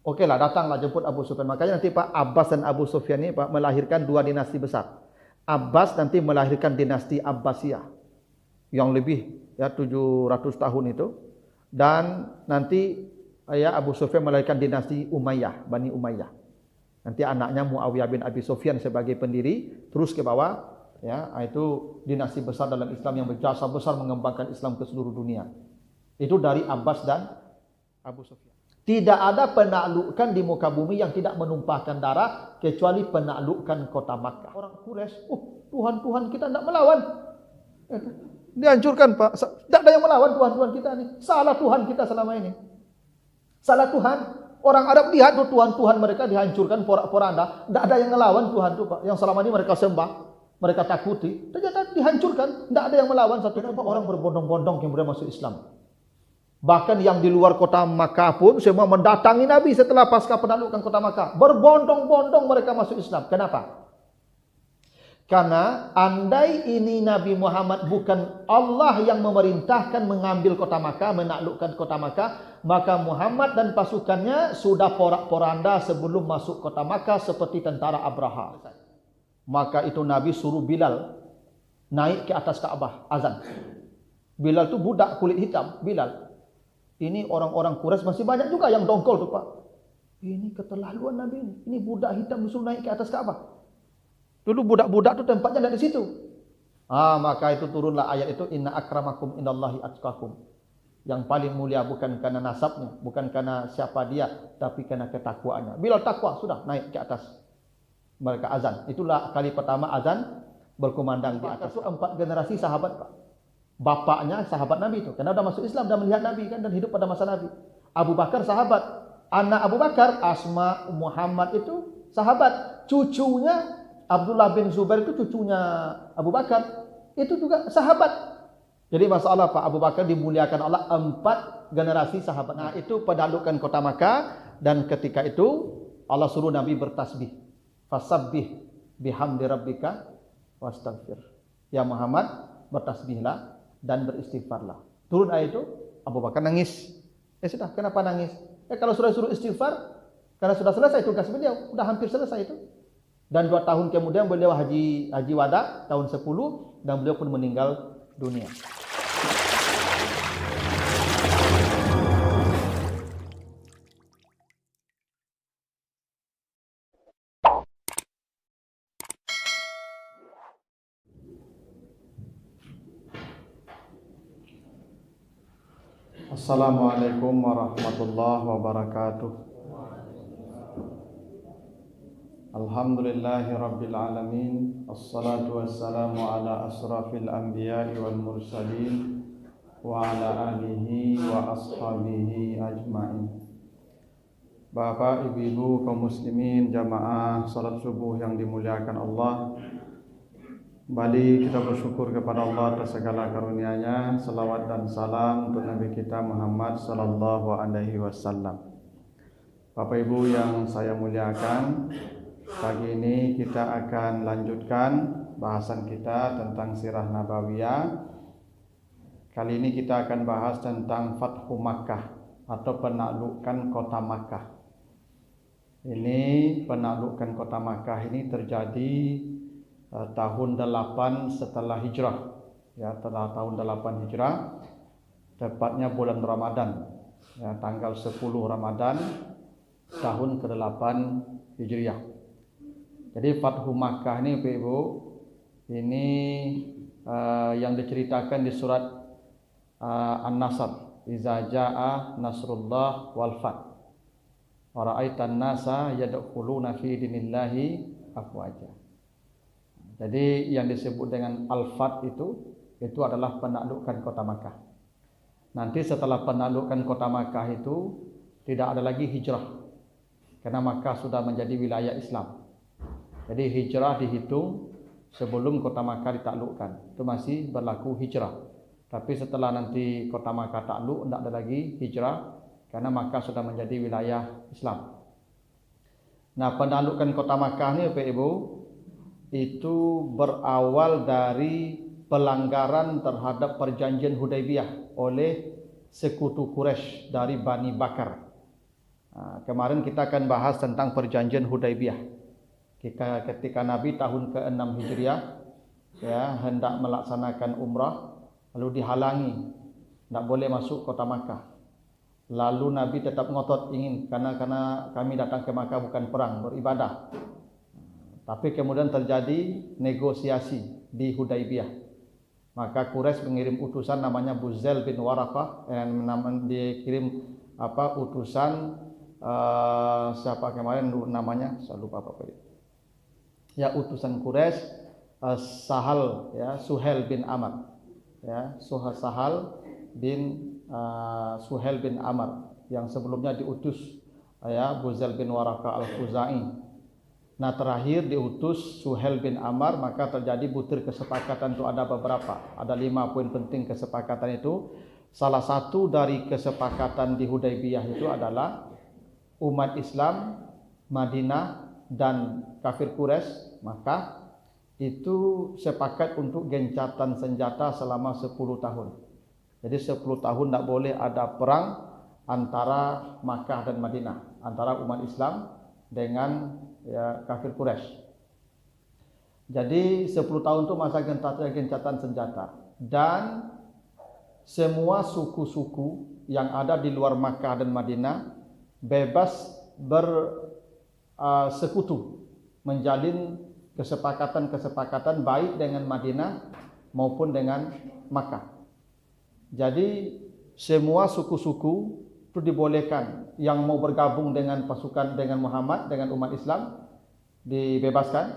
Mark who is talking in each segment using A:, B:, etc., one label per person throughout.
A: Oke lah, datanglah jemput Abu Sufyan. Makanya nanti Pak Abbas dan Abu Sufyan ini Pak melahirkan dua dinasti besar. Abbas nanti melahirkan dinasti Abbasiyah yang lebih ya 700 tahun itu, dan nanti ya Abu Sufyan melahirkan dinasti Umayyah, Bani Umayyah. Nanti anaknya Muawiyah bin Abi Sufyan sebagai pendiri, terus ke bawah ya, itu dinasti besar dalam Islam yang berjasa besar mengembangkan Islam ke seluruh dunia. Itu dari Abbas dan Abu Sufyan. Tidak ada penaklukan di muka bumi yang tidak menumpahkan darah kecuali penaklukan kota Makkah. Orang Quraisy, Tuhan-Tuhan kita tidak melawan. Dihancurkan Pak. Tidak ada yang melawan Tuhan-Tuhan kita ini. Salah Tuhan kita selama ini. Salah Tuhan. Orang Arab lihat Tuhan-Tuhan mereka dihancurkan porak-poranda. Tidak ada yang melawan Tuhan itu Pak. Yang selama ini mereka sembah, mereka takuti. Ternyata dihancurkan. Tidak ada yang melawan satu. Kenapa orang berbondong-bondong yang kemudian masuk Islam? Bahkan yang di luar kota Makkah pun semua mendatangi Nabi setelah pasca penaklukan kota Makkah. Berbondong-bondong mereka masuk Islam. Kenapa? Karena andai ini Nabi Muhammad bukan Allah yang memerintahkan mengambil kota Makkah, menaklukkan kota Makkah, maka Muhammad dan pasukannya sudah porak-poranda sebelum masuk kota Makkah seperti tentara Abraha. Maka itu Nabi suruh Bilal naik ke atas Ka'bah, azan. Bilal itu budak kulit hitam, Bilal. Ini orang-orang Quraisy masih banyak juga yang dongkol tuh Pak. Ini keterlaluan Nabi ini. Ini budak hitam disuruh naik ke atas Ka'bah. Dulu budak-budak tuh tempatnya ada di situ. Maka itu turunlah ayat itu, inna akramakum indallahi atqakum. Yang paling mulia bukan karena nasabnya, bukan karena siapa dia, tapi karena ketakwaannya. Bilal takwa sudah naik ke atas. Mereka azan. Itulah kali pertama azan berkumandang di atas. Itu 4 generasi sahabat Pak. Bapaknya sahabat Nabi itu, karena sudah masuk Islam dan melihat Nabi kan, dan hidup pada masa Nabi. Abu Bakar sahabat, anak Abu Bakar Asma Muhammad itu sahabat, cucunya Abdullah bin Zubair itu cucunya Abu Bakar itu juga sahabat. Jadi masalah Pak, Abu Bakar dimuliakan Allah 4 generasi sahabat. Nah itu penaklukan kota Makkah, dan ketika itu Allah suruh Nabi bertasbih, fasabbih bihamdi rabbika wastaghfir. Ya Muhammad, bertasbihlah dan beristighfarlah. Turun ayat itu, Abu Bakar nangis. Sudah, kenapa nangis? Kalau sudah suruh istighfar, karena sudah selesai tugas beliau, sudah hampir selesai itu. Dan 2 tahun kemudian beliau haji wada tahun 10, dan beliau pun meninggal dunia. Assalamualaikum warahmatullahi wabarakatuh. Alhamdulillahi rabbil alamin. Assalatu wassalamu ala asrafil anbiya'i wal mursalin wa ala alihi wa ashabihi ajma'in. Bapak, ibu-ibu, kaum muslimin, jamaah salat subuh yang dimuliakan Allah, kembali kita bersyukur kepada Allah atas segala karunia-Nya. Salawat dan salam untuk Nabi kita Muhammad sallallahu alaihi wasallam. Bapak Ibu yang saya muliakan, pagi ini kita akan lanjutkan bahasan kita tentang sirah nabawiyah. Kali ini kita akan bahas tentang Fathu Makkah atau penaklukan kota Makkah. Ini penaklukan kota Makkah ini terjadi tahun 8 setelah hijrah, ya, setelah tahun 8 hijrah, tepatnya bulan Ramadan, ya, tanggal 10 Ramadan tahun ke-8 Hijriah. Jadi Fathu Makkah ini Ibu, ini yang diceritakan di surat An-Nasr, iza jaa nasrullah wal fath wa ra'aitan nasa yadkhuluna fi dinillahi afwaja. Jadi yang disebut dengan Al-Fath itu adalah penaklukan kota Makkah. Nanti setelah penaklukan kota Makkah itu tidak ada lagi hijrah, karena Makkah sudah menjadi wilayah Islam. Jadi hijrah dihitung sebelum kota Makkah ditaklukkan, itu masih berlaku hijrah. Tapi setelah nanti kota Makkah takluk, tidak ada lagi hijrah, karena Makkah sudah menjadi wilayah Islam. Nah, penaklukan kota Makkah ini Bapak Ibu, itu berawal dari pelanggaran terhadap perjanjian Hudaybiyah oleh sekutu Quraisy dari Bani Bakar. kemarin kita akan bahas tentang perjanjian Hudaybiyah. Ketika Nabi tahun ke-6 Hijriah ya hendak melaksanakan umrah, lalu dihalangi, tidak boleh masuk kota Makkah. Lalu Nabi tetap ngotot ingin karena kami datang ke Makkah bukan perang, beribadah. Tapi kemudian terjadi negosiasi di Hudaybiyah. Maka Quraisy mengirim utusan namanya Buzail bin Waraqah, dia kirim utusan siapa kemarin namanya saya lupa apa itu. Ya utusan Quraisy Suhail bin Amr. Ya, Suhail bin Amr yang sebelumnya diutus Buzail bin Waraqah al-Khuzai. Nah terakhir diutus Suhail bin Amr, maka terjadi butir kesepakatan itu ada beberapa. Ada 5 poin penting kesepakatan itu. Salah satu dari kesepakatan di Hudaybiyah itu adalah umat Islam Madinah dan kafir Quraisy maka itu sepakat untuk gencatan senjata selama 10 tahun. Jadi 10 tahun tidak boleh ada perang antara Makkah dan Madinah, antara umat Islam dengan kafir Quraisy. Jadi 10 tahun itu masa gencatan senjata dan semua suku-suku yang ada di luar Makkah dan Madinah bebas bersekutu, menjalin kesepakatan baik dengan Madinah maupun dengan Makkah. Jadi semua suku-suku itu dibolehkan, yang mau bergabung dengan pasukan dengan Muhammad, dengan umat Islam dibebaskan,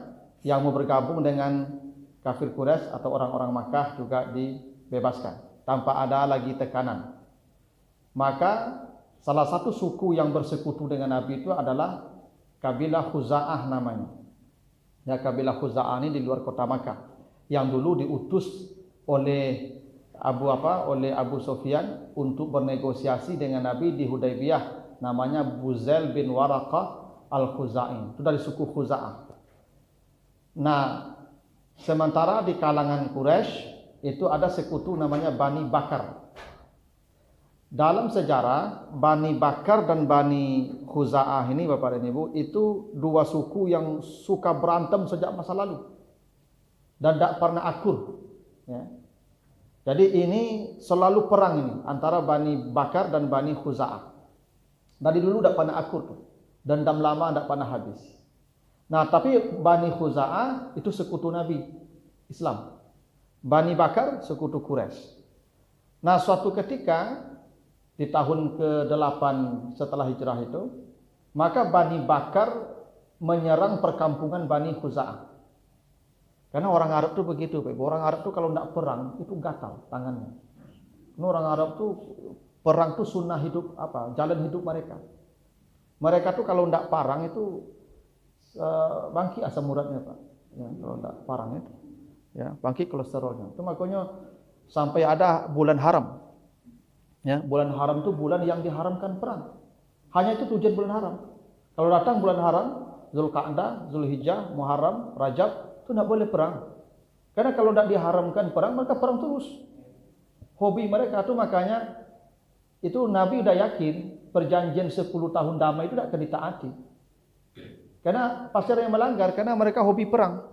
A: yang mau bergabung dengan kafir Quraisy atau orang-orang Makkah juga dibebaskan tanpa ada lagi tekanan. Maka salah satu suku yang bersekutu dengan Nabi itu adalah kabilah Khuza'ah namanya. Ya, kabilah Khuza'ah ini di luar kota Makkah yang dulu diutus oleh Abu Sufyan untuk bernegosiasi dengan Nabi di Hudaybiyah, namanya Buzail bin Waraqah al-Khuzai. Itu dari suku Khuza'ah. Nah, sementara di kalangan Quraisy itu ada sekutu namanya Bani Bakar. Dalam sejarah Bani Bakar dan Bani Khuza'ah ini Bapak dan Ibu itu dua suku yang suka berantem sejak masa lalu dan tidak pernah akur. Ya. Jadi ini selalu perang ini antara Bani Bakar dan Bani Khuza'ah. Dari dulu tidak pernah akur tuh. Dendam lama tidak pernah habis. Nah tapi Bani Khuza'ah itu sekutu Nabi Islam. Bani Bakar sekutu Quraisy. Nah suatu ketika di tahun ke-8 setelah hijrah itu, maka Bani Bakar menyerang perkampungan Bani Khuza'ah. Karena orang Arab tuh begitu, Pak. Orang Arab tuh kalau tidak perang itu gatal tangannya. Orang Arab tuh perang tuh sunnah hidup jalan hidup mereka. Mereka tuh kalau tidak perang itu bangkit asam uratnya, Pak. Ya, kalau tidak perang itu, ya bangkit kolesterolnya. Itu makanya sampai ada bulan haram. Ya, bulan haram itu bulan yang diharamkan perang. Hanya itu tujuan bulan haram. Kalau datang bulan haram, Zulqa'dah, Zulhijjah, Muharram, Rajab itu tidak boleh perang. Karena kalau tidak diharamkan perang, maka perang terus. Hobi mereka itu makanya itu Nabi sudah yakin perjanjian 10 tahun damai itu tidak akan ditaati. Karena pasti ada yang melanggar karena mereka hobi perang.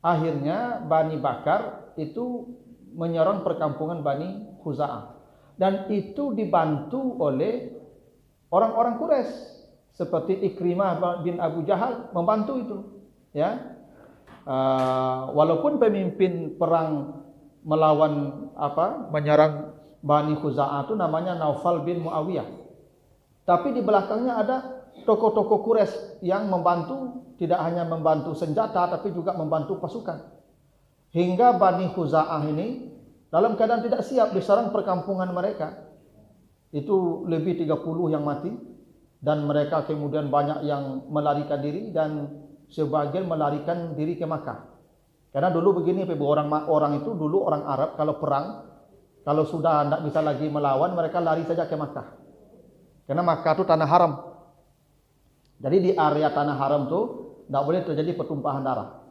A: Akhirnya Bani Bakar itu menyerang perkampungan Bani Khuza'ah dan itu dibantu oleh orang-orang Quraisy seperti Ikrimah bin Abu Jahal membantu itu, ya. Walaupun pemimpin perang melawan menyerang Bani Khuza'ah itu namanya Naufal bin Muawiyah. Tapi di belakangnya ada tokoh-tokoh Quraisy yang membantu, tidak hanya membantu senjata tapi juga membantu pasukan. Hingga Bani Khuza'ah ini dalam keadaan tidak siap diserang perkampungan mereka. Itu lebih 30 yang mati dan mereka kemudian banyak yang melarikan diri dan sebagian melarikan diri ke Makkah. Karena dulu begini, orang itu dulu orang Arab kalau perang, kalau sudah tidak bisa lagi melawan, mereka lari saja ke Makkah. Karena Makkah itu tanah haram. Jadi di area tanah haram itu tidak boleh terjadi pertumpahan darah.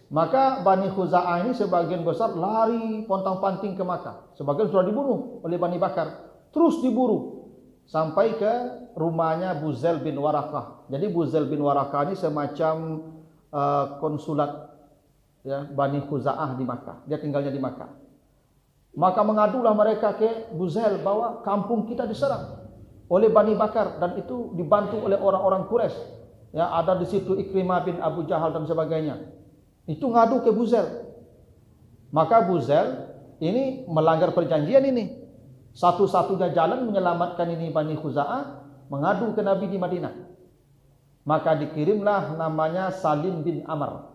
A: Maka Bani Khuza'ah ini sebagian besar lari pontang-panting ke Makkah. Sebagian sudah dibunuh oleh Bani Bakar. Terus diburu. sampai ke rumahnya Buzail bin Warakah. Jadi Buzail bin Warakah ini semacam konsulat ya Bani Khuza'ah di Makkah. Dia tinggalnya di Makkah. Maka mengadulah mereka ke Buzail bahwa kampung kita diserang oleh Bani Bakar dan itu dibantu oleh orang-orang Quraisy. Ya, ada di situ Ikrimah bin Abu Jahal dan sebagainya. Itu ngadu ke Buzail. Maka Buzail ini melanggar perjanjian ini. Satu-satunya jalan menyelamatkan ini Bani Khuza'ah mengadu ke Nabi di Madinah. Maka dikirimlah namanya Salim bin Amr.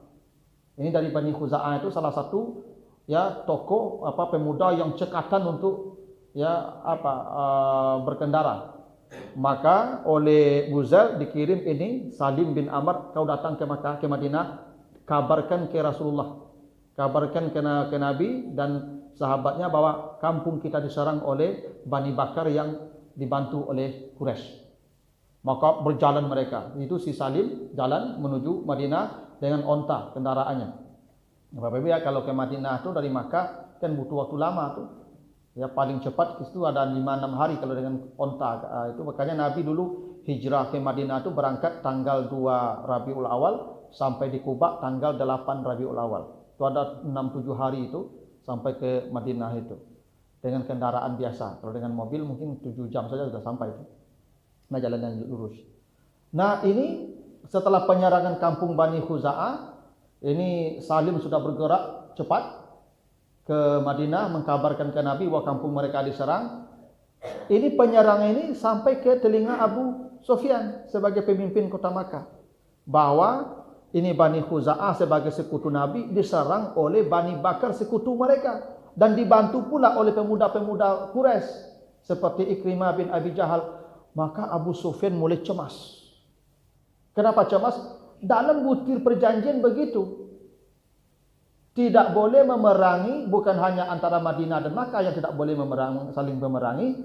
A: Ini dari Bani Khuza'ah itu salah satu ya tokoh pemuda yang cekatan untuk ya berkendara. Maka oleh Buzail dikirim ini Salim bin Amr, kau datang ke Makkah, ke Madinah, kabarkan ke Rasulullah, kabarkan ke Nabi dan sahabatnya bahwa kampung kita diserang oleh Bani Bakar yang dibantu oleh Quraisy. Maka berjalan mereka. Itu si Salim jalan menuju Madinah dengan onta kendaraannya. Bapak-Ibu ya, kalau ke Madinah itu dari Makkah kan butuh waktu lama tuh. Ya paling cepat itu ada 5-6 hari kalau dengan onta. Itu makanya Nabi dulu hijrah ke Madinah itu berangkat tanggal 2 Rabiul Awal sampai di Kuba tanggal 8 Rabiul Awal. Itu ada 6-7 hari itu sampai ke Madinah itu dengan kendaraan biasa. Kalau dengan mobil mungkin 7 jam saja sudah sampai. Nah, jalan yang lurus. Nah, ini setelah penyerangan kampung Bani Khuza'ah, ini Salim sudah bergerak cepat ke Madinah mengkabarkan ke Nabi bahwa kampung mereka diserang. Ini penyerangan ini sampai ke telinga Abu Sufyan sebagai pemimpin kota Makkah bahwa ini Bani Khuza'ah sebagai sekutu Nabi diserang oleh Bani Bakar sekutu mereka dan dibantu pula oleh pemuda-pemuda Quraisy seperti Ikrimah bin Abi Jahal. Maka Abu Sufyan mulai cemas. Kenapa cemas? Dalam butir perjanjian begitu. Tidak boleh memerangi, bukan hanya antara Madinah dan Makkah yang tidak boleh saling memerangi.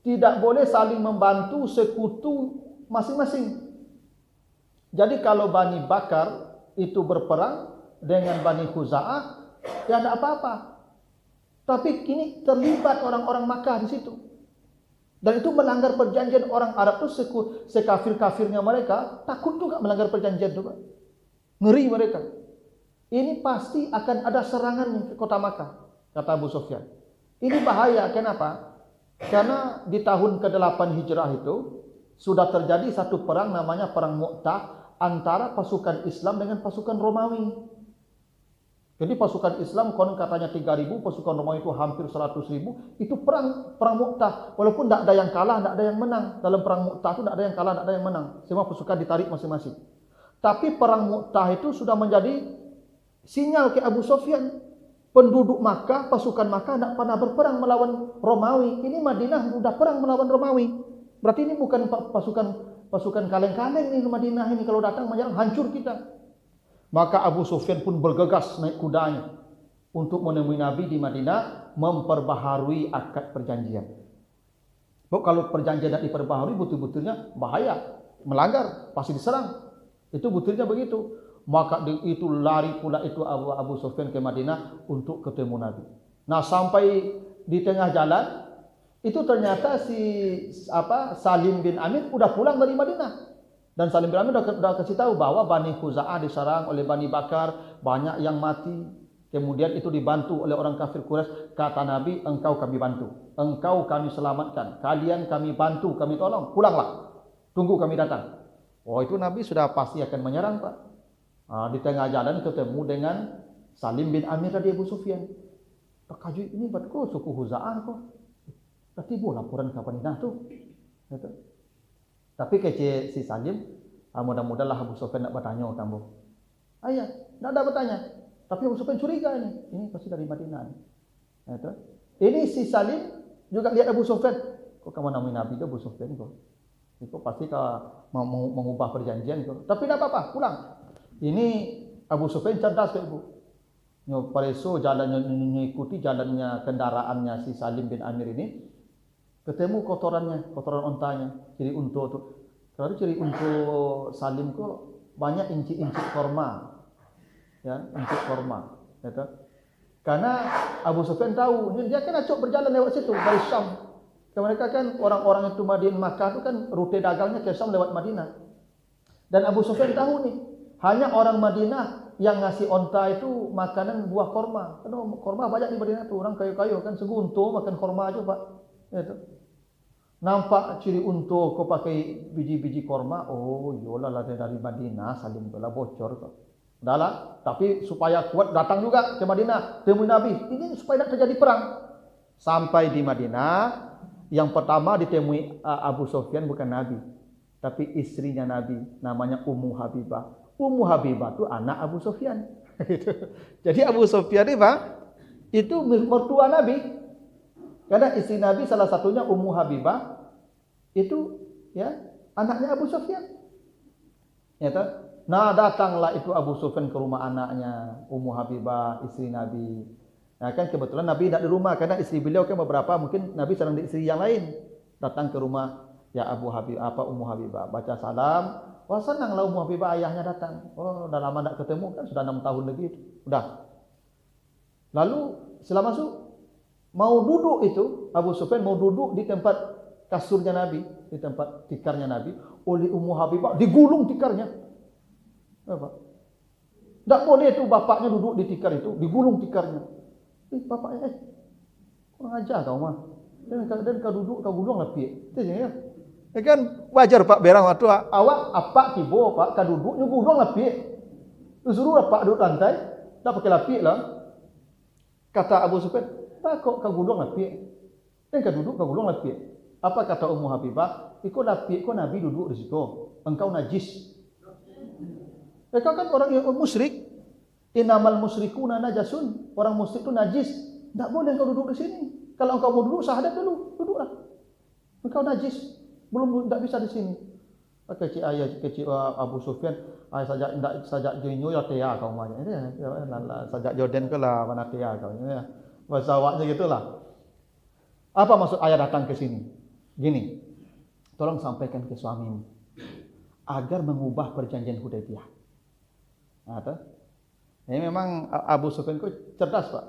A: Tidak boleh saling membantu sekutu masing-masing. Jadi kalau Bani Bakar itu berperang dengan Bani Khuza'ah, ya tidak apa-apa. Tapi kini terlibat orang-orang Makkah di situ. Dan itu melanggar perjanjian. Orang Arab itu sekafir-kafirnya mereka takut juga melanggar perjanjian itu, Pak. Ngeri mereka. Ini pasti akan ada serangan ke kota Makkah, kata Abu Sufyan. Ini bahaya. Kenapa? Karena di tahun ke-8 Hijrah itu sudah terjadi satu perang namanya Perang Mu'tah antara pasukan Islam dengan pasukan Romawi. Jadi pasukan Islam konon katanya 3.000, pasukan Romawi itu hampir 100.000. Itu perang Mu'tah. Walaupun tidak ada yang kalah, tidak ada yang menang. Dalam perang Mu'tah itu tidak ada yang kalah, tidak ada yang menang. Semua pasukan ditarik masing-masing. Tapi perang Mu'tah itu sudah menjadi sinyal ke Abu Sufyan. Penduduk Makkah, pasukan Makkah tidak pernah berperang melawan Romawi. Ini Madinah sudah perang melawan Romawi. Berarti ini bukan pasukan kaleng-kaleng ini Madinah ini. Kalau datang menyerang, hancur kita. Maka Abu Sufyan pun bergegas naik kudanya untuk menemui Nabi di Madinah, memperbaharui akad perjanjian. Kalau perjanjian tidak diperbaharui, butir-butirnya bahaya, melanggar, pasti diserang. Itu butirnya begitu. Maka itu lari pula itu Abu Sufyan ke Madinah untuk ketemu Nabi. Nah, sampai di tengah jalan itu ternyata Salim bin Amir udah pulang dari Madinah. Dan Salim bin Amir sudah kasih tahu bahwa Bani Khuza'ah diserang oleh Bani Bakar, banyak yang mati. Kemudian itu dibantu oleh orang kafir Quraisy. Kata Nabi, engkau kami bantu, engkau kami selamatkan, kalian kami bantu, kami tolong, pulanglah, tunggu kami datang. Oh, itu Nabi sudah pasti akan menyerang, Pak. Di tengah jalan ketemu dengan Salim bin Amir tadi Abu Sufyan. Pak Haji, ini batku suku Khuza'ah kok. Berarti bu laporan ke Madinah tuh. Gitu. Tapi kece si Salim, mudah-mudahlah Abu Sufyan tidak bertanya kamu. Ayah, tidak ada bertanya. Tapi Abu Sufyan curiga ini pasti dari Madinah. Gitu. Ini si Salim juga lihat Abu Sufyan. Kok kamu namanya Nabi itu Abu Sufyan kok? Itu pasti mau mengubah perjanjian kok. Tapi tidak apa-apa, pulang. Ini Abu Sufyan cerdas Ibu. Pareso jalannya mengikuti jalannya kendaraannya si Salim bin Amir ini. Ketemu kotoran ontanya, ciri untu tuh. Kalau ciri untu Salim kok banyak incik-incik korma, ya, incik korma, gitu. Karena Abu Sufyan tahu, dia kan acok berjalan lewat situ dari Syam Mereka kan orang-orang itu Madinah Makkah itu kan rute dagangnya ke Syam lewat Madinah. Dan Abu Sufyan tahu nih, hanya orang Madinah yang ngasih onta itu makanan buah korma. Karena korma banyak di Madinah tuh, orang kayu-kayu kan seguntung makan korma aja Pak. Itu. Nampak ciri untu kau pakai biji-biji korma, oh yolah lah dari Madinah, salim lah bocor kok. Udahlah, tapi supaya kuat datang juga ke Madinah, temui Nabi. Ini supaya tidak terjadi perang. Sampai di Madinah, yang pertama ditemui Abu Sufyan bukan Nabi, tapi istrinya Nabi, namanya Ummu Habibah. Ummu Habibah itu anak Abu Sufyan. Jadi Abu Sufyan ini Pak, itu mertua Nabi. Karena istri Nabi salah satunya Ummu Habibah, itu ya anaknya Abu Sufyan. Ya, nah datanglah itu Abu Sufyan ke rumah anaknya Ummu Habibah, istri Nabi. Nah, kan kebetulan Nabi tidak di rumah karena istri beliau kan beberapa, mungkin Nabi sedang di istri yang lain. Datang ke rumah ya Ummu Habibah, baca salam. Wah senanglah Ummu Habibah ayahnya datang. Oh udah lama tidak ketemu kan, sudah 6 tahun lebih. Udah. Lalu setelah masuk mau duduk itu Abu Sufyan mau duduk di tempat kasurnya Nabi, di tempat tikarnya Nabi, oleh Ummu Habibah digulung tikarnya. Apa? Tidak boleh itu bapaknya duduk di tikar itu, digulung tikarnya. Bapaknya, kurang ajar kau mah. Dan kau duduk, kau gulung lah piye. Itu ya. Ya kan wajar Pak berang waktu awak apa tibo Pak, kau duduk, nyu gulung lah piye. Suruh Pak duduk lantai, dah pakai lapik lah. Kata Abu Sufyan, tak kau gulung lah piye. Dan kau duduk, kau gulung lah piye. Apa kata Ummu Habibah? Ikut lapik, kau Nabi duduk di situ. Engkau najis. Mereka kan orang yang musyrik. Innamal musyrikuna najasun. Orang musyrik itu najis. Tak boleh engkau duduk di sini. Kalau engkau mau duduk, syahadat dulu. Duduklah. Engkau najis. Belum tak bisa di sini. Kecil ayah, kecil Abu Sufyan. Sajak jinyo ya tia kau banyak. Sajak Jordan ke lah mana tia kau. Bahasa awaknya gitulah. Apa maksud ayah datang ke sini? Gini. Tolong sampaikan ke suamimu. Agar mengubah perjanjian Hudaybiyah. Nah, ini memang Abu Sufyan itu cerdas Pak.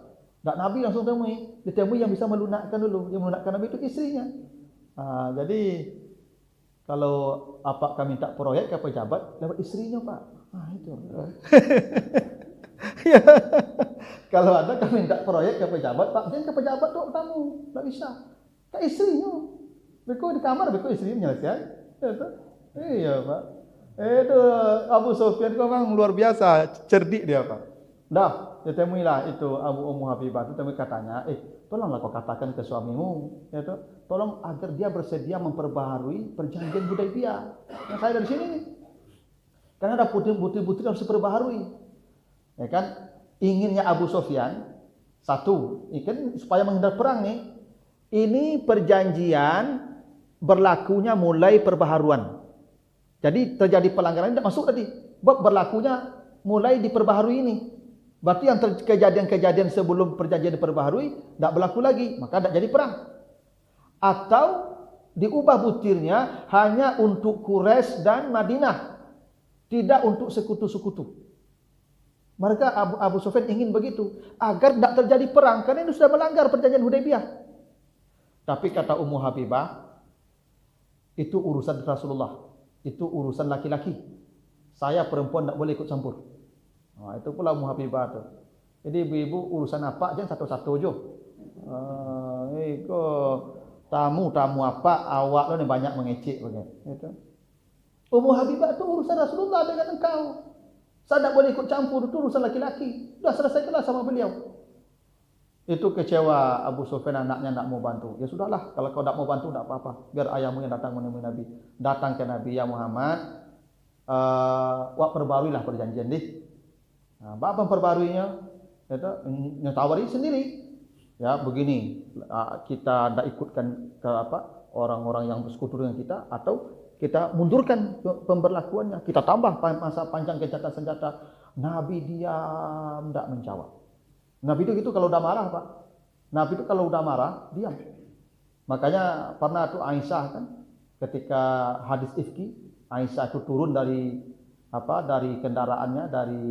A: Tak Nabi langsung temui. Ditemui yang bisa melunakkan dulu. Yang melunakkan Nabi itu istrinya. Jadi kalau apa kami minta proyek ke pejabat lewat istrinya Pak. Itu. Ya. Kalau ada kami minta proyek ke pejabat Pak, jangan ke pejabat tuh tamu. Tak bisa. Ke istrinya. Beku di kamar, beku istrinya menyelesaikan. Iya Pak. Itu Abu Sufyan kau memang luar biasa, cerdik dia Pak. Dah, ditemuilah itu Ummu Habibah itu temui katanya, tolonglah kau katakan ke suamimu, ya toh, tolong agar dia bersedia memperbaharui perjanjian Hudaybiyah. Yang saya dari sini nih. Karena ada bukti-bukti harus diperbaharui. Ya kan? Inginnya Abu Sufyan satu, ikan supaya menghindar perang nih. Ini perjanjian berlakunya mulai perbaharuan. Jadi terjadi pelanggaran tidak masuk tadi. Bab berlakunya mulai diperbaharui ini. Berarti yang kejadian-kejadian sebelum perjanjian diperbaharui tidak berlaku lagi, maka tidak jadi perang. Atau diubah butirnya hanya untuk Quraisy dan Madinah, tidak untuk sekutu-sekutu. Mereka Abu Sufyan ingin begitu agar tidak terjadi perang karena ini sudah melanggar perjanjian Hudaybiyah. Tapi kata Ummu Habibah, itu urusan Rasulullah. Itu urusan laki-laki. Saya perempuan tidak boleh ikut campur. Nah, itu pula Ummu Habibah tu. Jadi ibu-ibu urusan apa jangan satu-satu je. Tamu apa awak lo ni banyak mengecek begitu. Itu. Ummu Habibah itu urusan Rasulullah dengan engkau. Saya tidak boleh ikut campur, itu urusan laki-laki. Sudah selesaikanlah sama beliau. Itu kecewa Abu Sufyan, anaknya tidak mau bantu. Ya sudahlah, kalau kau tidak mau bantu tidak apa-apa. Biar ayahmu yang datang menemui Nabi. Datang ke Nabi, ya Muhammad, wak perbaruilah perjanjian dih. Apa perbaruinya? Nyatawari sendiri. Ya begini, kita tidak ikutkan ke orang-orang yang bersekutu dengan kita, atau kita mundurkan pemberlakuannya. Kita tambah masa panjang gencatan senjata. Nabi diam, tidak menjawab. Nabi itu gitu kalau udah marah Pak. Nabi itu kalau udah marah diam. Makanya pernah tuh Aisyah kan, ketika hadis ifki, Aisyah itu turun dari kendaraannya, dari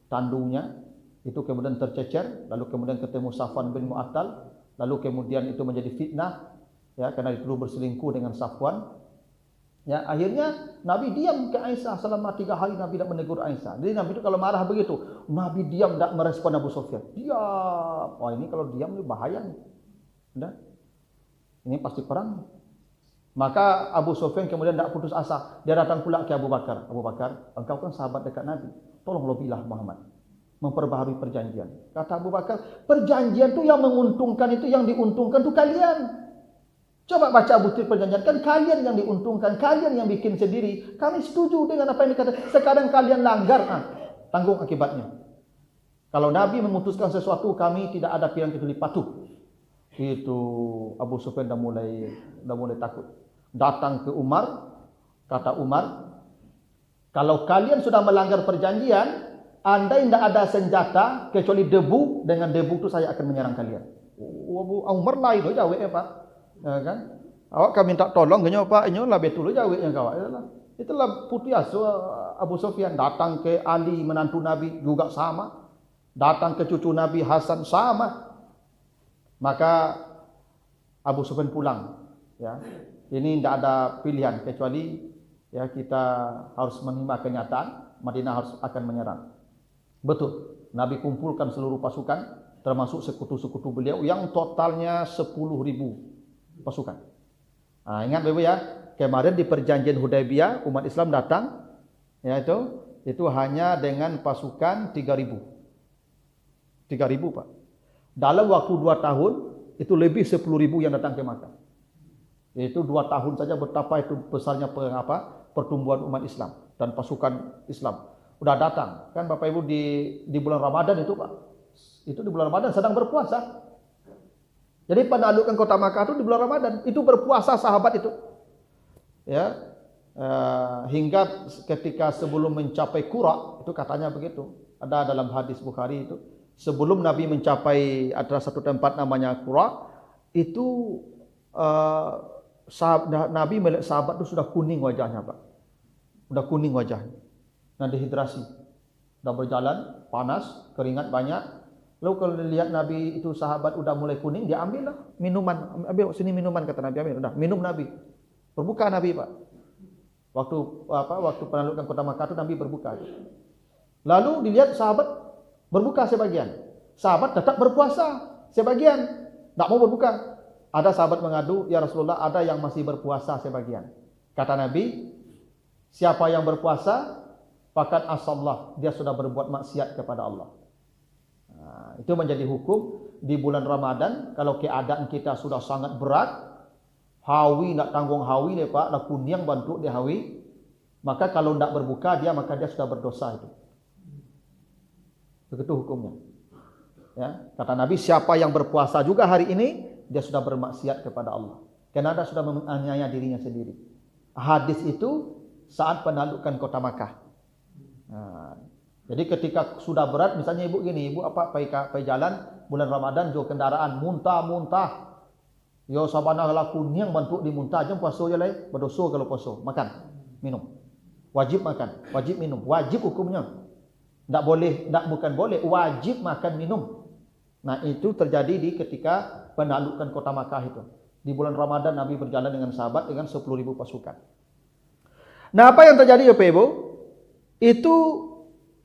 A: tandungnya, itu kemudian tercecer, lalu kemudian ketemu Safwan bin Mu'attal, lalu kemudian itu menjadi fitnah. ya, karena dituduh berselingkuh dengan Safwan. Ya, akhirnya Nabi diam ke Aisyah selama 3 hari. Nabi tidak menegur Aisyah. Jadi Nabi itu kalau marah begitu, Nabi diam, tidak merespon Abu Sufyan. Diam. Wah, ini kalau diam ini bahaya nih. Udah. Ini pasti perang. Maka Abu Sufyan kemudian tidak putus asa. Dia datang pula ke Abu Bakar. Abu Bakar, engkau kan sahabat dekat Nabi. Tolong lobilah Muhammad memperbaharui perjanjian. Kata Abu Bakar, perjanjian itu yang menguntungkan, itu yang diuntungkan itu kalian. Coba baca bukti perjanjian, kan kalian yang diuntungkan, kalian yang bikin sendiri. Kami setuju dengan apa yang dikatakan. Sekarang kalian langgar, tanggung akibatnya. Kalau Nabi memutuskan sesuatu, kami tidak ada pilihan kecuali patuh. Itu Abu Sufyan dah mulai takut. Datang ke Umar, kata Umar, kalau kalian sudah melanggar perjanjian, andai tidak ada senjata kecuali debu, dengan debu itu saya akan menyerang kalian. Umar lain aja, Pak. Ya kan? Awak kami minta tolong, Pak, ini lah betul jawab yang kau. Itulah putih asuh Abu Sufyan. Datang ke Ali menantu Nabi juga sama. Datang ke cucu Nabi Hasan sama. Maka Abu Sufyan pulang. Ya, ini tidak ada pilihan kecuali ya kita harus menerima kenyataan Madinah harus akan menyerang. Betul. Nabi kumpulkan seluruh pasukan, termasuk sekutu-sekutu beliau yang totalnya 10.000 pasukan. Nah, ingat Bapak ya, kemarin di perjanjian Hudaybiyah umat Islam datang, ya itu hanya dengan pasukan 3.000. 3.000 Pak. Dalam waktu 2 tahun itu lebih 10.000 yang datang ke Makkah. Itu 2 tahun saja betapa itu besarnya pertumbuhan umat Islam dan pasukan Islam. Udah datang kan Bapak Ibu di bulan Ramadan itu Pak. Itu di bulan Ramadan sedang berpuasa. Jadi penaklukan kota Makkah itu di bulan Ramadan, itu berpuasa sahabat itu. Ya. Hingga ketika sebelum mencapai Qura, itu katanya begitu. Ada dalam hadis Bukhari itu, sebelum Nabi mencapai ada satu tempat namanya Qura, itu Nabi melihat sahabat itu sudah kuning wajahnya, Pak. Sudah kuning wajahnya. Nah, dehidrasi. Sudah berjalan, panas, keringat banyak. Lalu kalau dilihat Nabi itu sahabat udah mulai kuning, dia ambillah minuman. Ambil sini minuman, kata Nabi, ambil. Udah, minum Nabi. Berbuka Nabi, Pak. Waktu penaklukan kota Makkah itu Nabi berbuka. Lalu dilihat sahabat berbuka sebagian. Sahabat tetap berpuasa sebagian. Tak mau berbuka. Ada sahabat mengadu, ya Rasulullah, ada yang masih berpuasa sebagian. Kata Nabi, siapa yang berpuasa, fakat asallah, dia sudah berbuat maksiat kepada Allah. Nah, itu menjadi hukum di bulan Ramadan. Kalau keadaan kita sudah sangat berat, hawi nak tanggung hawi deh Pak, dah kuning bantu dia hawi, maka kalau tidak berbuka maka dia sudah berdosa itu. Begitu hukumnya. Ya, kata Nabi, siapa yang berpuasa juga hari ini, dia sudah bermaksiat kepada Allah. Karena dia sudah menganiaya dirinya sendiri. Hadis itu saat penaklukan kota Makkah. Nah, jadi ketika sudah berat, misalnya ibu gini, ibu pergi jalan bulan Ramadan, jo kendaraan muntah. Yo sabana laku niang bantu di muntah, jam puasa je lai, berdosa kalau puasa. Makan, minum. Wajib makan, wajib minum, wajib hukumnya. Bukan boleh, wajib makan minum. Nah, itu terjadi di ketika penaklukan kota Makkah itu. Di bulan Ramadan Nabi berjalan dengan sahabat dengan 10.000 pasukan. Nah, apa yang terjadi ya Pak Ibu? Itu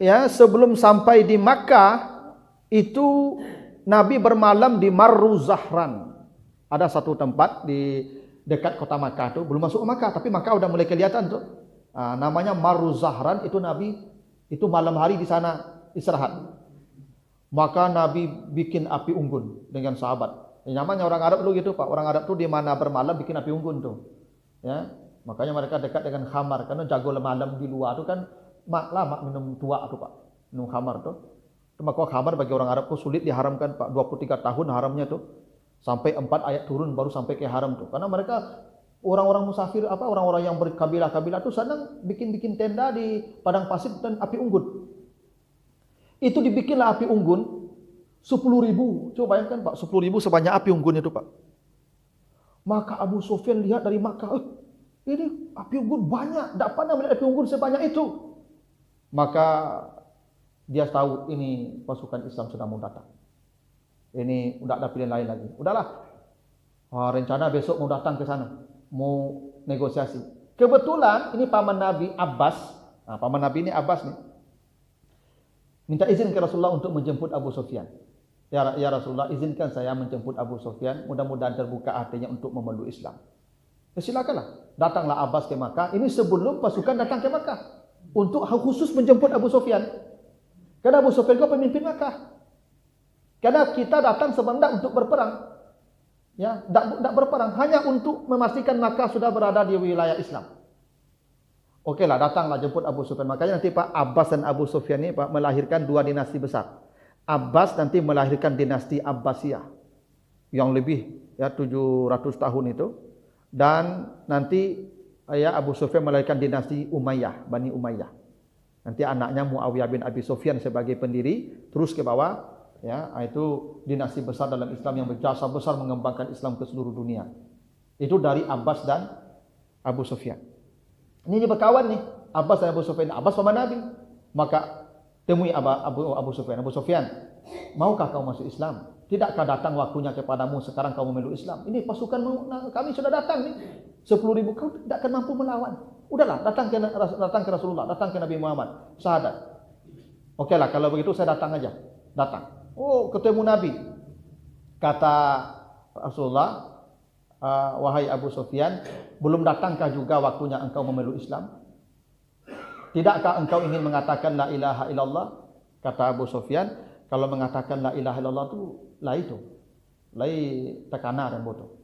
A: ya, sebelum sampai di Makkah itu Nabi bermalam di Marru Zahran. Ada satu tempat di dekat kota Makkah itu, belum masuk ke Makkah, tapi Makkah udah mulai kelihatan tuh. Namanya Marru Zahran, itu Nabi itu malam hari di sana istirahat. Maka Nabi bikin api unggun dengan sahabat. Namanya orang Arab dulu gitu Pak. Orang Arab tuh di mana bermalam bikin api unggun tuh. Ya, makanya mereka dekat dengan khamar karena jago malam di luar tuh kan. Mak minum tua tu Pak, minum khamar tu. Maka khamar bagi orang Arab tu sulit diharamkan Pak, 23 tahun haramnya tu. Sampai 4 ayat turun baru sampai ke haram tu. Karena mereka orang-orang musafir orang-orang yang berkabilah-kabilah tu senang bikin tenda di padang pasir dan api unggun. Itu dibikinlah api unggun 10.000. Coba bayangkan Pak, 10.000 sebanyak api unggun itu Pak. Maka Abu Sufyan lihat dari Makkah, ini api unggun banyak, tak pernah melihat api unggun sebanyak itu. Maka dia tahu ini pasukan Islam sudah mau datang. Ini sudah ada pilihan lain lagi. Udahlah, rencana besok mau datang ke sana, mau negosiasi. Kebetulan ini paman Nabi Abbas, paman Nabi ini Abbas nih, minta izin ke Rasulullah untuk menjemput Abu Sufyan. Ya Rasulullah, izinkan saya menjemput Abu Sufyan, mudah-mudahan terbuka hatinya untuk memeluk Islam. Ya silakanlah, datanglah Abbas ke Makkah. Ini sebelum pasukan datang ke Makkah untuk khusus menjemput Abu Sufyan. Karena Abu Sufyan itu pemimpin Makkah. Karena kita datang sebenarnya untuk berperang. Ya, tidak berperang, hanya untuk memastikan Makkah sudah berada di wilayah Islam. Okeylah, datanglah jemput Abu Sufyan. Makanya nanti Pak Abbas dan Abu Sufyan ini Pak melahirkan dua dinasti besar. Abbas nanti melahirkan dinasti Abbasiyah yang lebih 700 tahun itu, dan nanti Abu Sufyan melahirkan dinasti Umayyah, Bani Umayyah. Nanti anaknya Muawiyah bin Abi Sufyan sebagai pendiri, terus ke bawah. Itu dinasti besar dalam Islam yang berjasa besar mengembangkan Islam ke seluruh dunia. Itu dari Abbas dan Abu Sufyan. Ini berkawan nih, Abbas dan Abu Sufyan. Abbas paman Nabi. Maka temui Abu Sufyan. Abu Sufyan, maukah kau masuk Islam? Tidakkah datang waktunya kepadamu sekarang kau memeluk Islam? Ini pasukan kami sudah datang nih. 10.000, kau tidak akan mampu melawan. Udahlah, datang ke Rasulullah, datang ke Nabi Muhammad. Syahadat. Okeylah, kalau begitu saya datang aja. Datang. Oh, ketemu Nabi. Kata Rasulullah, wahai Abu Sufyan, belum datangkah juga waktunya engkau memeluk Islam? Tidakkah engkau ingin mengatakan la ilaha illallah? Kata Abu Sufyan, kalau mengatakan la ilaha illallah itu lai tekana dan boto.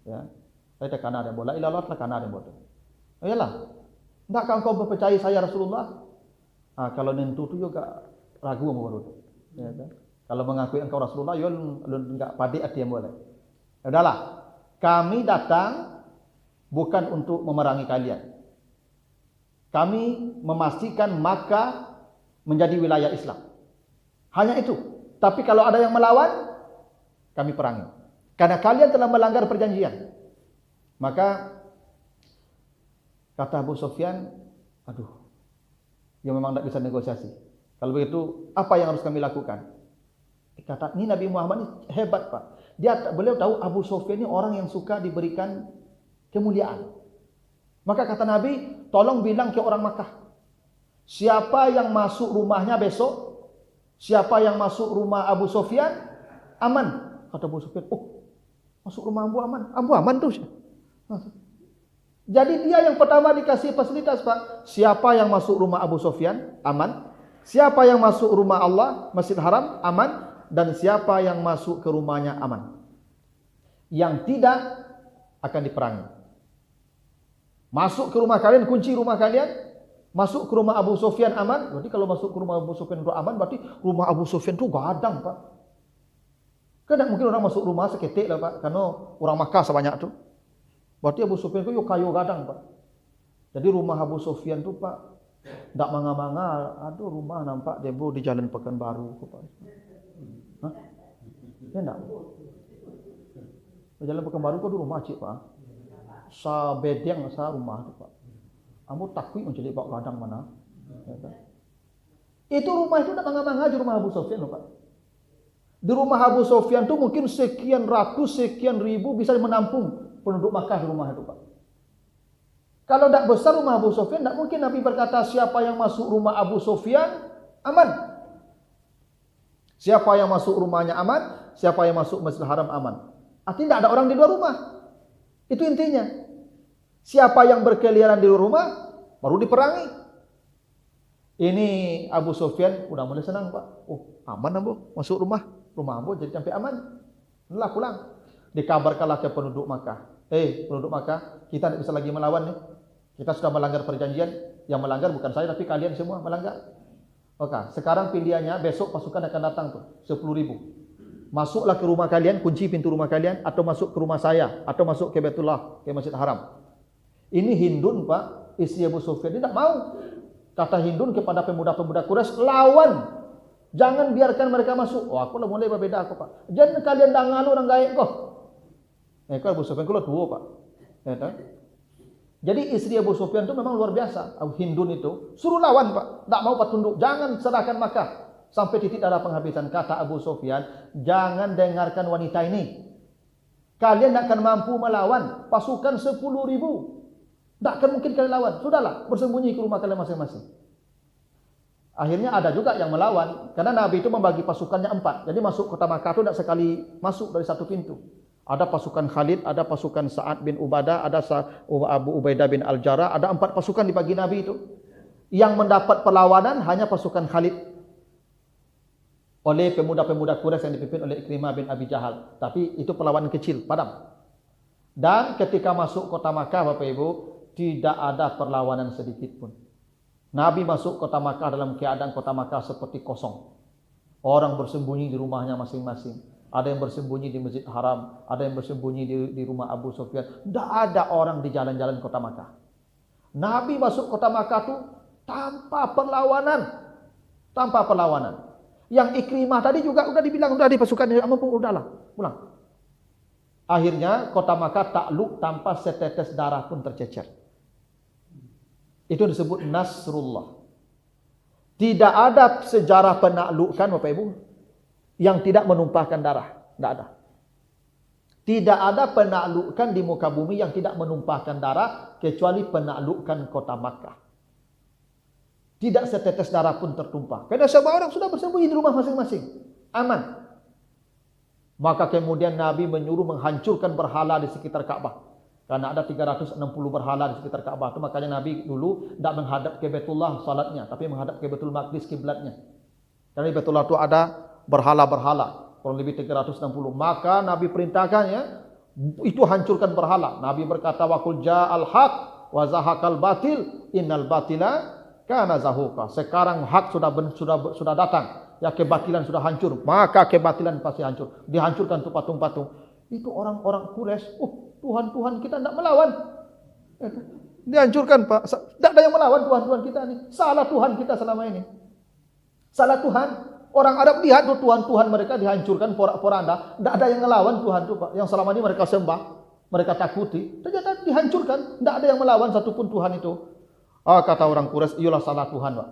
A: Ya. Lai tekana dan boto. La ilaha tekana dan boto. Ayolah. Tidakkah engkau percaya saya Rasulullah? Kalau nentu tu juga ragu mau boto. Ya kan? Kalau mengakui engkau Rasulullah, ya enggak padik hati yang boleh. Udahlah, kami datang bukan untuk memerangi kalian. Kami memastikan Makkah menjadi wilayah Islam. Hanya itu. Tapi kalau ada yang melawan, kami perangi. Karena kalian telah melanggar perjanjian. Maka kata Abu Sufyan, ya memang tidak bisa negosiasi. Kalau begitu, apa yang harus kami lakukan? Kata, ini Nabi Muhammad ini hebat Pak. Beliau tahu Abu Sufyan ini orang yang suka diberikan kemuliaan. Maka kata Nabi, tolong bilang ke orang Makkah, siapa yang masuk rumahnya besok, siapa yang masuk rumah Abu Sufyan, aman. Kata Abu Sufyan, masuk rumah Abu aman. Abu aman tuh. Jadi dia yang pertama dikasih fasilitas Pak. Siapa yang masuk rumah Abu Sufyan, aman. Siapa yang masuk rumah Allah, Masjid Haram, aman. Dan siapa yang masuk ke rumahnya aman. Yang tidak akan diperangi. Masuk ke rumah kalian, kunci rumah kalian. Masuk ke rumah Abu Sufyan aman. Berarti kalau masuk ke rumah Abu Sufyan itu aman, berarti rumah Abu Sufyan itu gadang Pak. Kadang mungkin orang masuk rumah seketik lah Pak. Karena orang Makkah sebanyak itu. Berarti Abu Sufyan itu kayu gadang Pak. Jadi rumah Abu Sufyan itu Pak, tidak manga-manga. Aduh rumah nampak debo di Jalan Pekanbaru Pak. Hah? Ya enggak. Jalan Pekanbaru kau dulu rumah cik Pak. Sa bedeng sa rumah tu Pak. Kamu takui mencari Pak gadang mana? Ya, kan? Itu rumah itu tak manga-manga di rumah Abu Sufyan Pak. Di rumah Abu Sufyan tu mungkin sekian ratus, sekian ribu bisa menampung penduduk Makkah di rumah itu Pak. Kalau tidak besar rumah Abu Sufyan, tidak mungkin Nabi berkata siapa yang masuk rumah Abu Sufyan aman. Siapa yang masuk rumahnya aman, siapa yang masuk Masjidil Haram aman. Artinya tidak ada orang di luar rumah. Itu intinya. Siapa yang berkeliaran di luar rumah, baru diperangi. Ini Abu Sufyan udah mulai senang Pak. Aman Abu, masuk rumah Abu jadi sampai aman. Lah pulang. Dikabarkanlah ke penduduk Makkah. Penduduk Makkah, kita tidak bisa lagi melawan nih. Kita sudah melanggar perjanjian. Yang melanggar bukan saya, tapi kalian semua melanggar. Oke, sekarang pilihannya besok pasukan akan datang tuh 10.000. Masuklah ke rumah kalian, kunci pintu rumah kalian, atau masuk ke rumah saya, atau masuk ke Baitullah, ke Masjid Haram. Ini Hindun Pak, istri Abu Sufyan tidak mau. Kata Hindun kepada pemuda-pemuda Quraisy, lawan, jangan biarkan mereka masuk. Aku lah mulai berbeda aku Pak. Jangan kalian dah ngalu orang gaib kok. Kau Abu Sufyan kau tua Pak. Ya, tak? Jadi istri Abu Sufyan itu memang luar biasa. Hindun itu suruh lawan Pak, tak mau Pak tunduk. Jangan serahkan Makkah sampai titik darah penghabisan. Kata Abu Sufyan, jangan dengarkan wanita ini. Kalian tidak akan mampu melawan pasukan 10.000. Tidak akan mungkin kalian lawan. Sudahlah, bersembunyi ke rumah kalian masing-masing. Akhirnya ada juga yang melawan. Karena Nabi itu membagi pasukannya 4. Jadi masuk kota Makkah itu tidak sekali masuk dari satu pintu. Ada pasukan Khalid, ada pasukan Sa'ad bin Ubadah, ada Abu Ubaidah bin Al-Jarrah. Ada 4 pasukan dibagi Nabi itu. Yang mendapat perlawanan hanya pasukan Khalid. Oleh pemuda-pemuda Quraisy yang dipimpin oleh Ikrimah bin Abi Jahal. Tapi itu perlawanan kecil, padam. Dan ketika masuk kota Makkah, Bapak Ibu, tidak ada perlawanan sedikit pun. Nabi masuk kota Makkah dalam keadaan kota Makkah seperti kosong. Orang bersembunyi di rumahnya masing-masing. Ada yang bersembunyi di Masjid Haram, ada yang bersembunyi di rumah Abu Sufyan. Tidak ada orang di jalan-jalan kota Makkah. Nabi masuk kota Makkah itu tanpa perlawanan. Tanpa perlawanan. Yang Ikrimah tadi juga udah dibilang, udah di pasukannya, udahlah, pulang. Akhirnya kota Makkah takluk tanpa setetes darah pun tercecer. Itu disebut Nasrullah. Tidak ada sejarah penaklukan, Bapak Ibu, yang tidak menumpahkan darah. Tidak ada. Tidak ada penaklukan di muka bumi yang tidak menumpahkan darah, kecuali penaklukan kota Makkah. Tidak setetes darah pun tertumpah. Karena semua orang sudah bersembunyi di rumah masing-masing. Aman. Maka kemudian Nabi menyuruh menghancurkan berhala di sekitar Ka'bah. Karena ada 360 berhala di sekitar Ka'bah. Itu makanya Nabi dulu tidak menghadap ke Baitullah salatnya, tapi menghadap ke Baitul Maqdis kiblatnya. Karena di Baitullah itu ada berhala-berhala, kurang lebih 360. Maka Nabi perintahkannya, itu hancurkan berhala. Nabi berkata, wa qul ja'al haq wa zahaqal batil innal batila kana zahuqa. Sekarang hak sudah datang, ya kebatilan sudah hancur, maka kebatilan pasti hancur. Dihancurkan tuh patung-patung. Itu orang-orang Quraisy, Tuhan-Tuhan kita tidak melawan. Dihancurkan, Pak. Tidak ada yang melawan Tuhan-Tuhan kita ini. Salah Tuhan kita selama ini. Salah Tuhan. Orang Arab lihat tuh Tuhan-Tuhan mereka dihancurkan porak-poranda. Tidak ada yang melawan Tuhan itu, Pak. Yang selama ini mereka sembah, mereka takuti. Ternyata dihancurkan. Tidak ada yang melawan satupun Tuhan itu. Kata orang Quraisy, iyalah salah Tuhan, Pak.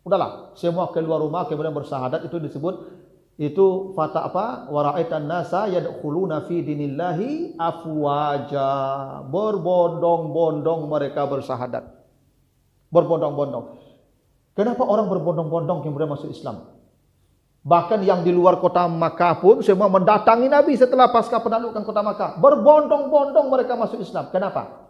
A: Udahlah, semua keluar rumah kemudian bersahadat. Itu disebut, itu fata apa? Wa ra'aitan nasa yadkhuluna fi dinillahi afwaja. Berbondong-bondong mereka bersahadat. Berbondong-bondong. Kenapa orang berbondong-bondong kemudian masuk Islam? Bahkan yang di luar kota Makkah pun semua mendatangi Nabi setelah pasca penaklukan kota Makkah. Berbondong-bondong mereka masuk Islam. Kenapa?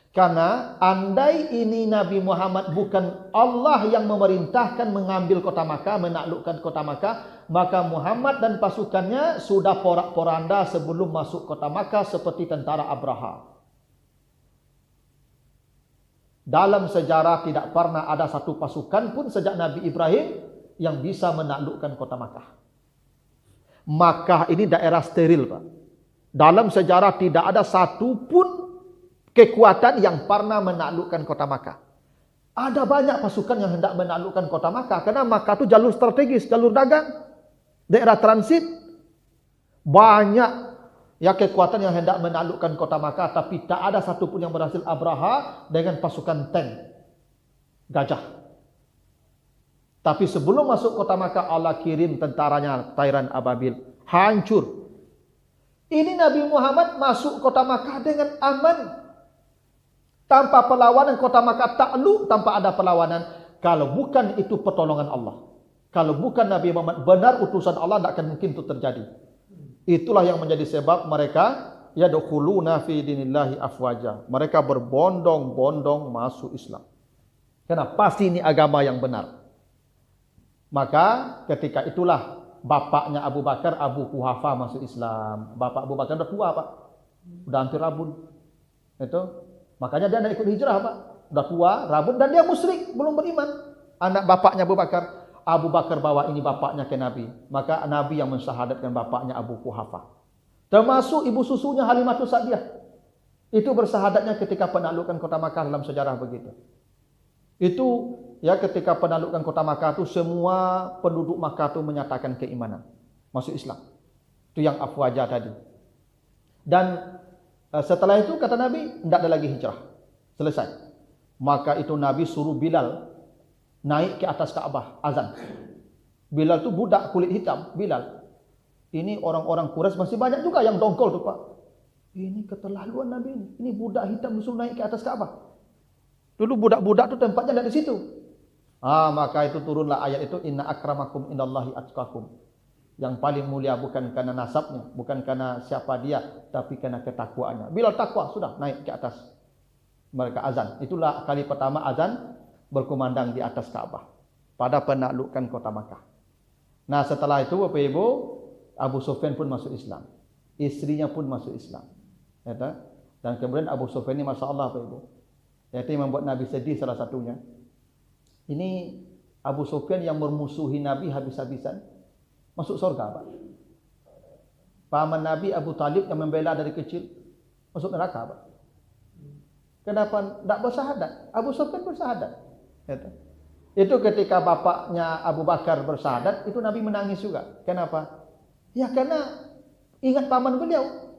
A: Karena andai ini Nabi Muhammad bukan Allah yang memerintahkan mengambil kota Makkah, menaklukkan kota Makkah, maka Muhammad dan pasukannya sudah porak-poranda sebelum masuk kota Makkah seperti tentara Abraha. Dalam sejarah tidak pernah ada satu pasukan pun sejak Nabi Ibrahim yang bisa menaklukkan kota Makkah. Makkah ini daerah steril, Pak. Dalam sejarah tidak ada satu pun kekuatan yang pernah menaklukkan kota Makkah. Ada banyak pasukan yang hendak menaklukkan kota Makkah. Karena Makkah itu jalur strategis, jalur dagang, daerah transit. Banyak ya kekuatan yang hendak menaklukkan kota Makkah. Tapi tak ada satu pun yang berhasil. Abraha dengan pasukan tank, gajah. Tapi sebelum masuk kota Makkah, Allah kirim tentaranya, Tairan Ababil. Hancur. Ini Nabi Muhammad masuk kota Makkah dengan aman. Tanpa perlawanan kota Makkah takluk tanpa ada perlawanan. Kalau bukan itu pertolongan Allah. Kalau bukan Nabi Muhammad benar utusan Allah, tidak akan mungkin itu terjadi. Itulah yang menjadi sebab mereka yadkhuluna fi dinillahi afwaja. Mereka berbondong-bondong masuk Islam. Karena pasti ini agama yang benar. Maka ketika itulah bapaknya Abu Bakar, Abu Quhafa masuk Islam. Bapak Abu Bakar udah tua, Pak. Udah hampir rabun. Itu makanya dia tidak ikut hijrah, Pak. Udah tua, rabun, dan dia musyrik, belum beriman. Anak bapaknya Abu Bakar bawa ini bapaknya ke Nabi. Maka Nabi yang mensyahadatkan bapaknya Abu Quhafa. Termasuk ibu susunya Halimatus Sa'diyah. Itu bersahadatnya ketika penaklukan kota Makkah dalam sejarah begitu. Itu ya ketika penaklukan kota Makkah itu semua penduduk Makkah itu menyatakan keimanan. Masuk Islam. Itu yang afwaja tadi. Dan setelah itu kata Nabi, tidak ada lagi hijrah. Selesai. Maka itu Nabi suruh Bilal naik ke atas Ka'bah, azan. Bilal itu budak kulit hitam, Bilal. Ini orang-orang Quraisy masih banyak juga yang dongkol tuh Pak. Ini keterlaluan Nabi ini. Ini budak hitam disuruh naik ke atas Ka'bah. Dulu budak-budak tuh tempatnya dari situ. Maka itu turunlah ayat itu, inna akramakum indallahi atqakum. Yang paling mulia bukan karena nasabnya, bukan karena siapa dia, tapi karena ketakwaannya. Bila takwa sudah naik ke atas. Mereka azan. Itulah kali pertama azan berkumandang di atas Ka'bah pada penaklukan kota Makkah. Nah, setelah itu Bapak Ibu, Abu Sufyan pun masuk Islam. Istrinya pun masuk Islam. Dan kemudian Abu Sufyan ini Masya Allah Bapak Ibu. Itu yang membuat Nabi sedih salah satunya. Ini Abu Sufyan yang bermusuhi Nabi habis-habisan masuk surga Pak. Paman Nabi Abu Talib yang membela dari kecil masuk neraka Pak. Kenapa tidak bersyahadat? Abu Sufyan bersyahadat. Itu ketika bapaknya Abu Bakar bersyahadat, itu Nabi menangis juga. Kenapa? Ya karena ingat paman beliau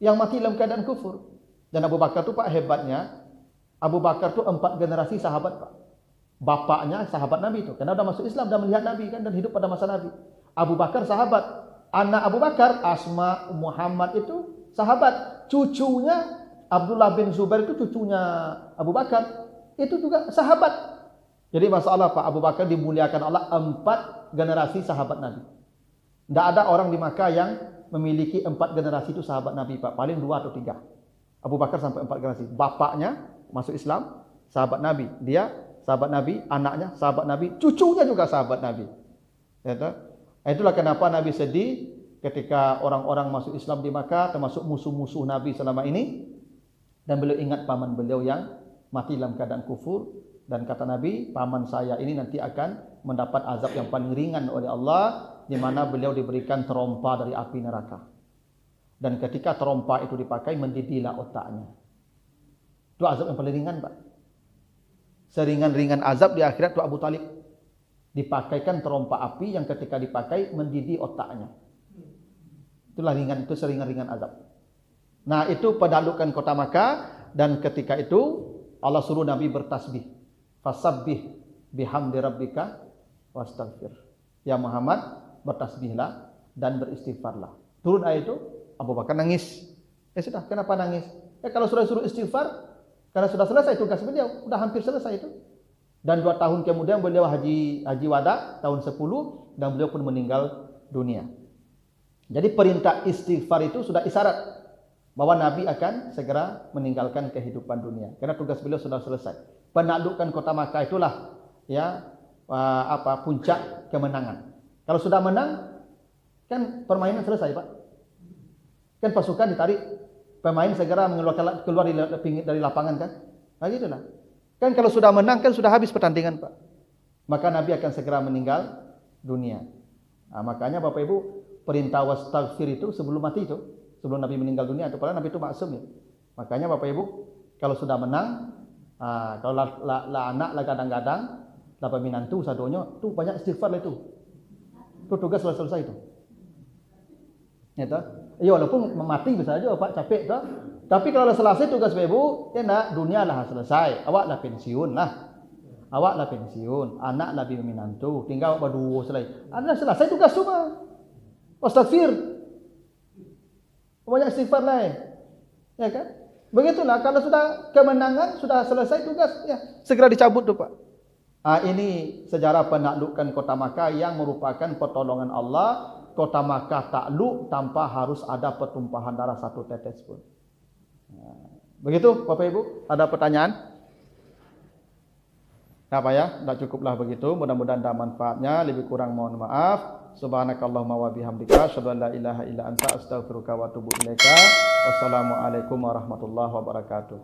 A: yang mati dalam keadaan kufur. Dan Abu Bakar itu Pak hebatnya, Abu Bakar itu 4 generasi sahabat Pak. Bapaknya sahabat Nabi itu, karena sudah masuk Islam, sudah melihat Nabi kan, dan hidup pada masa Nabi. Abu Bakar sahabat, anak Abu Bakar Asma Muhammad itu sahabat, cucunya Abdullah bin Zubair itu cucunya Abu Bakar itu juga sahabat. Jadi masalah Pak, Abu Bakar dimuliakan Allah 4 generasi sahabat Nabi. Tidak ada orang di Makkah yang memiliki 4 generasi itu sahabat Nabi Pak, paling 2 atau 3. Abu Bakar sampai 4 generasi. Bapaknya masuk Islam, sahabat Nabi. Dia sahabat Nabi, anaknya sahabat Nabi, cucunya juga sahabat Nabi. Itulah kenapa Nabi sedih ketika orang-orang masuk Islam di Makkah, termasuk musuh-musuh Nabi selama ini. Dan beliau ingat paman beliau yang mati dalam keadaan kufur. Dan kata Nabi, paman saya ini nanti akan mendapat azab yang paling ringan oleh Allah, di mana beliau diberikan terompa dari api neraka. Dan ketika terompa itu dipakai, mendidihlah otaknya. Itu azab yang paling ringan Pak. Seringan-ringan azab di akhirat itu Abu Talib. Dipakaikan terompa api yang ketika dipakai mendidih otaknya. Itulah ringan, itu seringan-ringan azab. Nah, itu penaklukan kota Makkah, dan ketika itu Allah suruh Nabi bertasbih. Fasabbih bihamdi rabbika wastaghfir. Ya Muhammad, bertasbihlah dan beristighfarlah. Turun ayat itu, Abu Bakar nangis. Sudah, kenapa nangis? Kalau sudah suruh istighfar, karena sudah selesai tugas beliau, sudah hampir selesai itu. Dan 2 tahun kemudian beliau haji wada tahun 10, dan beliau pun meninggal dunia. Jadi perintah istighfar itu sudah isyarat bahwa Nabi akan segera meninggalkan kehidupan dunia, karena tugas beliau sudah selesai. Penaklukan kota Makkah itulah puncak kemenangan. Kalau sudah menang, kan permainan selesai Pak. Kan pasukan ditarik, pemain segera keluar dari lapangan kan. Nah gitulah. Kan kalau sudah menang kan sudah habis pertandingan Pak. Maka Nabi akan segera meninggal dunia. Nah, makanya Bapak Ibu, perintah wastaghfir itu sebelum mati itu, sebelum Nabi meninggal dunia, itu padahal Nabi itu maksum ya. Makanya Bapak Ibu, kalau sudah menang, kalau lah anak lah kadang-kadang lah peminantu sadonyo, tuh banyak istighfar lah itu. Itu tugas selesai itu. Ya toh? Ya walaupun mati bisa aja Pak, capek toh. Tapi kalau selesai tugas Ibu, ya nak dunia lah selesai. Awak lah pensiun lah. Awak lah pensiun, anak lah peminantu, tinggal berdua selesai. Anda selesai tugas semua. Wastaghfir. Banyak istighfar lah. Ya kan? Begitulah, kalau sudah kemenangan, sudah selesai tugas, ya segera dicabut tuh Pak. Ini sejarah penaklukan kota Makkah yang merupakan pertolongan Allah. Kota Makkah takluk tanpa harus ada pertumpahan darah satu tetes pun. Begitu Bapak Ibu, ada pertanyaan? Apa ya? Tidak cukuplah begitu. Mudah-mudahan ada manfaatnya. Lebih kurang mohon maaf. Subhanakallahumma wa bihamdika asyhadu an la ilaha illa anta astaghfiruka wa atubu ilaika. Wassalamualaikum warahmatullahi wabarakatuh.